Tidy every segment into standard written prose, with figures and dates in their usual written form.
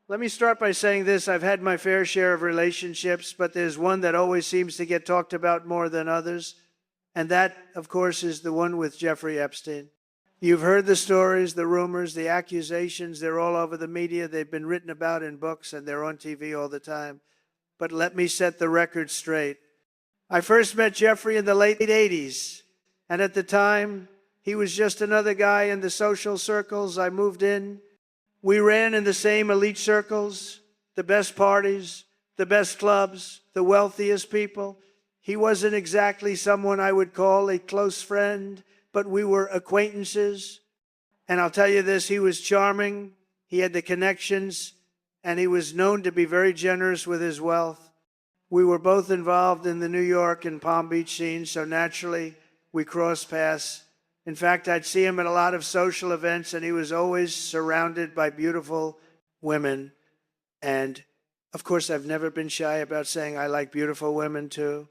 Let me start by saying this. I've had my fair share of relationships, but there's one that always seems to get talked about more than others. And that, of course, is the one with Jeffrey Epstein. You've heard the stories, the rumors, the accusations. They're all over the media. They've been written about in books, and they're on TV all the time. But let me set the record straight. I first met Jeffrey in the late 80s. And at the time, he was just another guy in the social circles I moved in. We ran in the same elite circles, the best parties, the best clubs, the wealthiest people. He wasn't exactly someone I would call a close friend, but we were acquaintances. And I'll tell you this, he was charming, he had the connections, and he was known to be very generous with his wealth. We were both involved in the New York and Palm Beach scene, so naturally we crossed paths. In fact, I'd see him at a lot of social events, and he was always surrounded by beautiful women. And of course, I've never been shy about saying I like beautiful women too.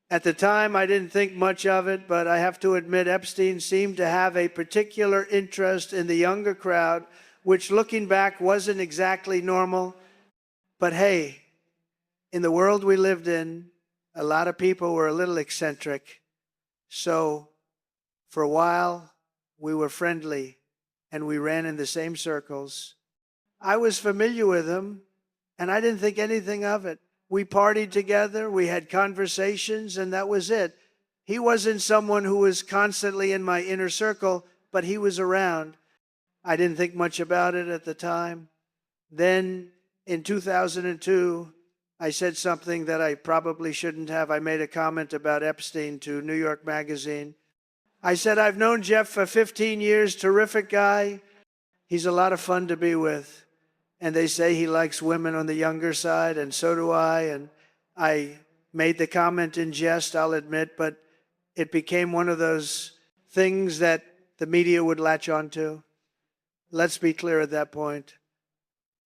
At the time, I didn't think much of it, but I have to admit Epstein seemed to have a particular interest in the younger crowd, which looking back wasn't exactly normal. But hey, in the world we lived in, a lot of people were a little eccentric. So for a while, we were friendly, and we ran in the same circles. I was familiar with him, and I didn't think anything of it. We partied together, we had conversations, and that was it. He wasn't someone who was constantly in my inner circle, but he was around. I didn't think much about it at the time. Then, in 2002, I said something that I probably shouldn't have. I made a comment about Epstein to New York Magazine. I said, I've known Jeff for 15 years, terrific guy. He's a lot of fun to be with. And they say he likes women on the younger side, and so do I. And I made the comment in jest, I'll admit, but it became one of those things that the media would latch onto. Let's be clear at that point.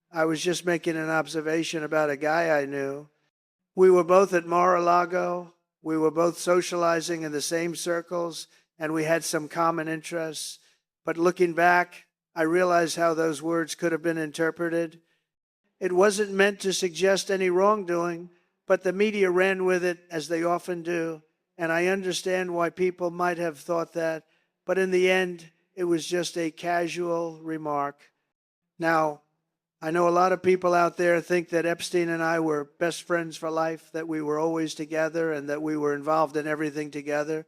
I was just making an observation about a guy I knew. We were both at Mar-a-Lago. We were both socializing in the same circles, and we had some common interests. But looking back, I realize how those words could have been interpreted. It wasn't meant to suggest any wrongdoing, but the media ran with it, as they often do. And I understand why people might have thought that. But in the end, it was just a casual remark. Now, I know a lot of people out there think that Epstein and I were best friends for life, that we were always together, and that we were involved in everything together.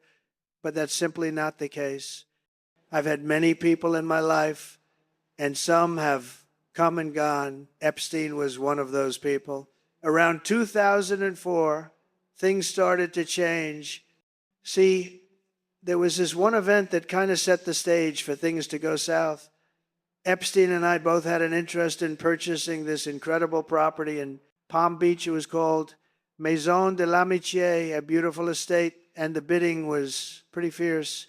But that's simply not the case. I've had many people in my life, and some have come and gone. Epstein was one of those people. Around 2004, things started to change. See, there was this one event that kind of set the stage for things to go south. Epstein and I both had an interest in purchasing this incredible property in Palm Beach. It was called Maison de l'Amitié, a beautiful estate, and the bidding was pretty fierce.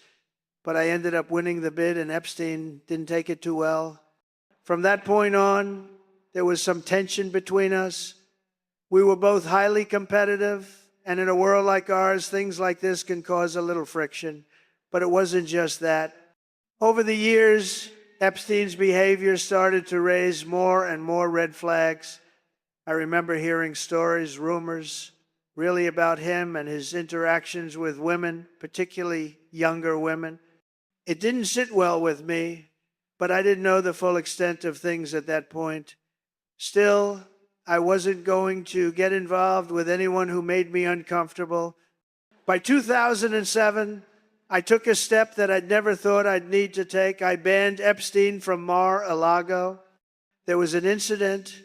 But I ended up winning the bid, and Epstein didn't take it too well. From that point on, there was some tension between us. We were both highly competitive, and in a world like ours, things like this can cause a little friction. But it wasn't just that. Over the years, Epstein's behavior started to raise more and more red flags. I remember hearing stories, rumors, really about him and his interactions with women, particularly younger women. It didn't sit well with me, but I didn't know the full extent of things at that point. Still, I wasn't going to get involved with anyone who made me uncomfortable. By 2007, I took a step that I'd never thought I'd need to take. I banned Epstein from Mar-a-Lago. There was an incident,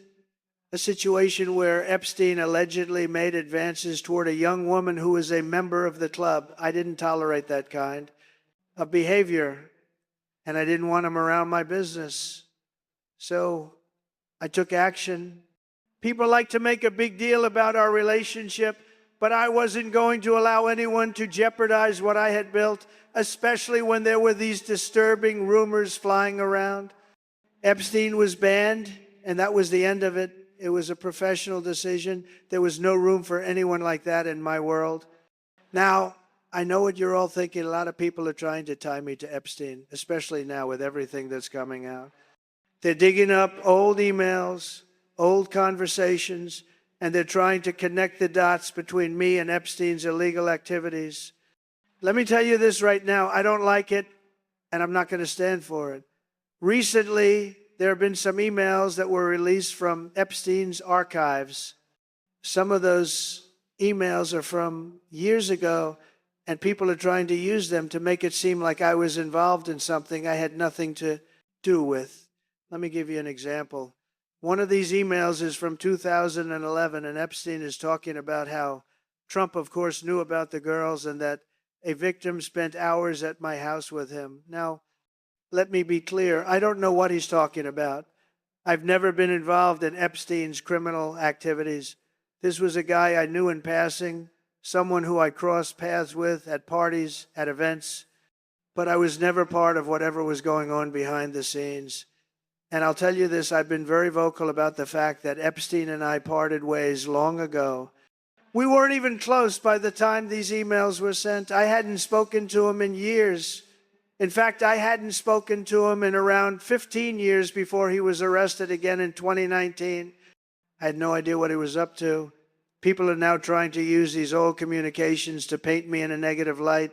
a situation where Epstein allegedly made advances toward a young woman who was a member of the club. I didn't tolerate that kind of behavior, and I didn't want him around my business. So I took action. People like to make a big deal about our relationship, but I wasn't going to allow anyone to jeopardize what I had built, especially when there were these disturbing rumors flying around. Epstein was banned, and that was the end of it. It was a professional decision. There was no room for anyone like that in my world. Now, I know what you're all thinking. A lot of people are trying to tie me to Epstein, especially now with everything that's coming out. They're digging up old emails, old conversations, and they're trying to connect the dots between me and Epstein's illegal activities. Let me tell you this right now. I don't like it, and I'm not going to stand for it. Recently, there have been some emails that were released from Epstein's archives. Some of those emails are from years ago, and people are trying to use them to make it seem like I was involved in something I had nothing to do with. Let me give you an example. One of these emails is from 2011, and Epstein is talking about how Trump, of course, knew about the girls and that a victim spent hours at my house with him. Now, let me be clear. I don't know what he's talking about. I've never been involved in Epstein's criminal activities. This was a guy I knew in passing, someone who I crossed paths with at parties, at events, but I was never part of whatever was going on behind the scenes. And I'll tell you this, I've been very vocal about the fact that Epstein and I parted ways long ago. We weren't even close by the time these emails were sent. I hadn't spoken to him in years. In fact, I hadn't spoken to him in around 15 years before he was arrested again in 2019. I had no idea what he was up to. People are now trying to use these old communications to paint me in a negative light.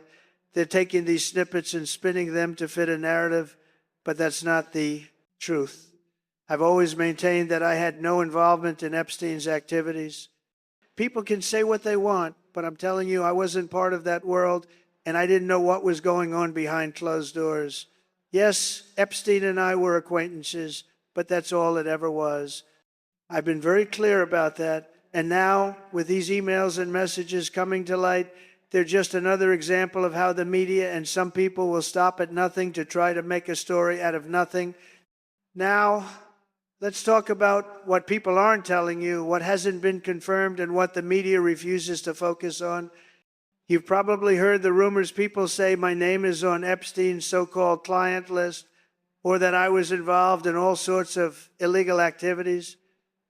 They're taking these snippets and spinning them to fit a narrative, but that's not the truth. I've always maintained that I had no involvement in Epstein's activities. People can say what they want, but I'm telling you, I wasn't part of that world, and I didn't know what was going on behind closed doors. Yes, Epstein and I were acquaintances, but that's all it ever was. I've been very clear about that. And now, with these emails and messages coming to light, they're just another example of how the media and some people will stop at nothing to try to make a story out of nothing. Now, let's talk about what people aren't telling you, what hasn't been confirmed, and what the media refuses to focus on. You've probably heard the rumors. People say my name is on Epstein's so-called client list, or that I was involved in all sorts of illegal activities.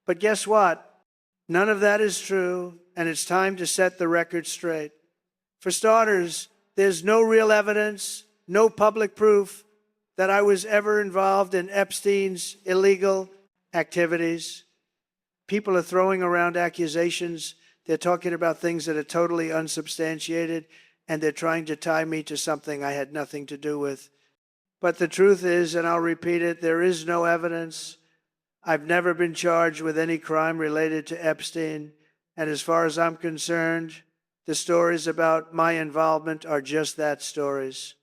But guess what? None of that is true, and it's time to set the record straight. For starters, there's no real evidence, no public proof that I was ever involved in Epstein's illegal activities. People are throwing around accusations. They're talking about things that are totally unsubstantiated, and they're trying to tie me to something I had nothing to do with. But the truth is, and I'll repeat it, there is no evidence. I've never been charged with any crime related to Epstein, and as far as I'm concerned, the stories about my involvement are just that, stories.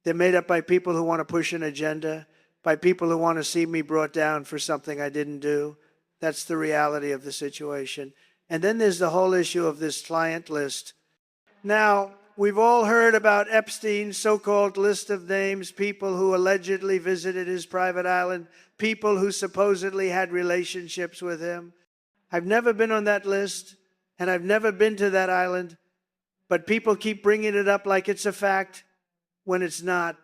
They're made up by people who want to push an agenda, by people who want to see me brought down for something I didn't do. That's the reality of the situation. And then there's the whole issue of this client list. Now, we've all heard about Epstein's so-called list of names, people who allegedly visited his private island, people who supposedly had relationships with him. I've never been on that list, and I've never been to that island, but people keep bringing it up like it's a fact when it's not.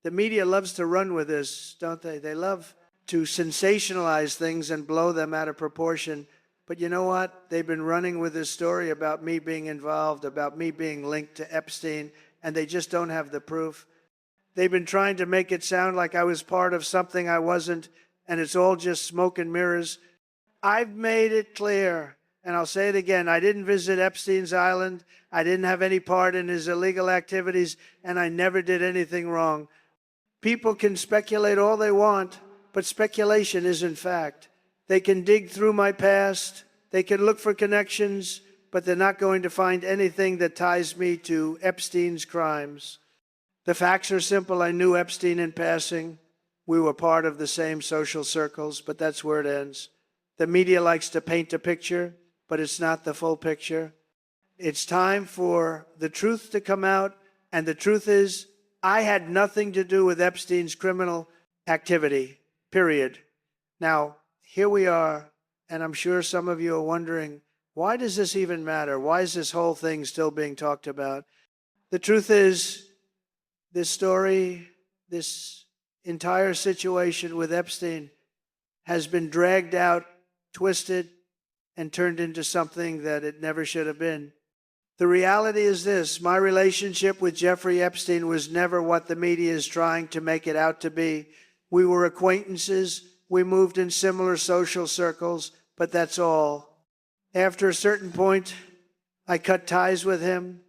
The media loves to run with this, don't they? They love to sensationalize things and blow them out of proportion. But you know what? They've been running with this story about me being involved, about me being linked to Epstein, and they just don't have the proof. They've been trying to make it sound like I was part of something I wasn't, and it's all just smoke and mirrors. I've made it clear, and I'll say it again, I didn't visit Epstein's island, I didn't have any part in his illegal activities, and I never did anything wrong. People can speculate all they want, but speculation isn't fact. They can dig through my past, they can look for connections, but they're not going to find anything that ties me to Epstein's crimes. The facts are simple. I knew Epstein in passing. We were part of the same social circles, but that's where it ends. The media likes to paint a picture, but it's not the full picture. It's time for the truth to come out, and the truth is, I had nothing to do with Epstein's criminal activity, period. Now, here we are, and I'm sure some of you are wondering, why does this even matter? Why is this whole thing still being talked about? The truth is, this story, this entire situation with Epstein has been dragged out, twisted, and turned into something that it never should have been. The reality is this: my relationship with Jeffrey Epstein was never what the media is trying to make it out to be. We were acquaintances. We moved in similar social circles, but that's all. After a certain point, I cut ties with him.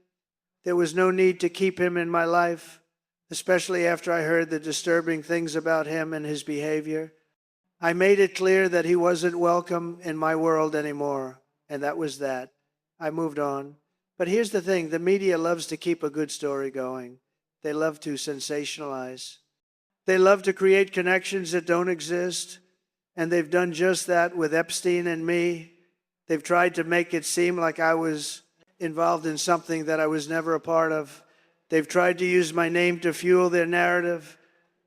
There was no need to keep him in my life, especially after I heard the disturbing things about him and his behavior. I made it clear that he wasn't welcome in my world anymore, and that was that. I moved on. But here's the thing, the media loves to keep a good story going. They love to sensationalize. They love to create connections that don't exist, and they've done just that with Epstein and me. They've tried to make it seem like I was involved in something that I was never a part of. They've tried to use my name to fuel their narrative.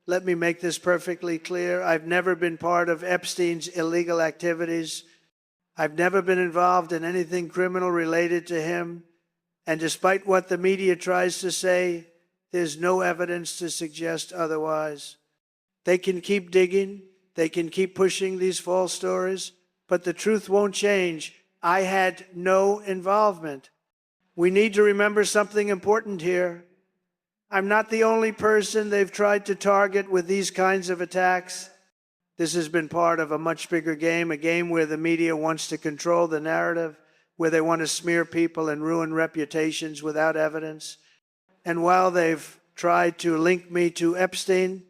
Let me make this perfectly clear. I've never been part of Epstein's illegal activities. I've never been involved in anything criminal related to him. And despite what the media tries to say, there's no evidence to suggest otherwise. They can keep digging. They can keep pushing these false stories, but the truth won't change. I had no involvement. We need to remember something important here. I'm not the only person they've tried to target with these kinds of attacks. This has been part of a much bigger game, a game where the media wants to control the narrative, where they want to smear people and ruin reputations without evidence. And while they've tried to link me to Epstein,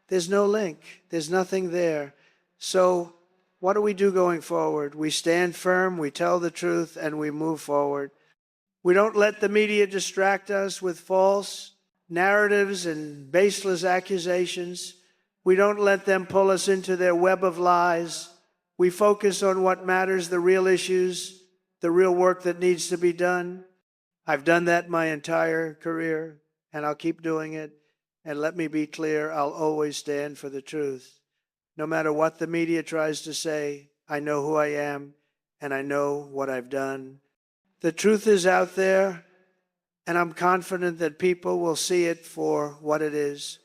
there's no link. There's nothing there. So what do we do going forward? We stand firm, we tell the truth, and we move forward. We don't let the media distract us with false narratives and baseless accusations. We don't let them pull us into their web of lies. We focus on what matters, the real issues, the real work that needs to be done. I've done that my entire career, and I'll keep doing it. And let me be clear, I'll always stand for the truth. No matter what the media tries to say, I know who I am, and I know what I've done. The truth is out there, and I'm confident that people will see it for what it is.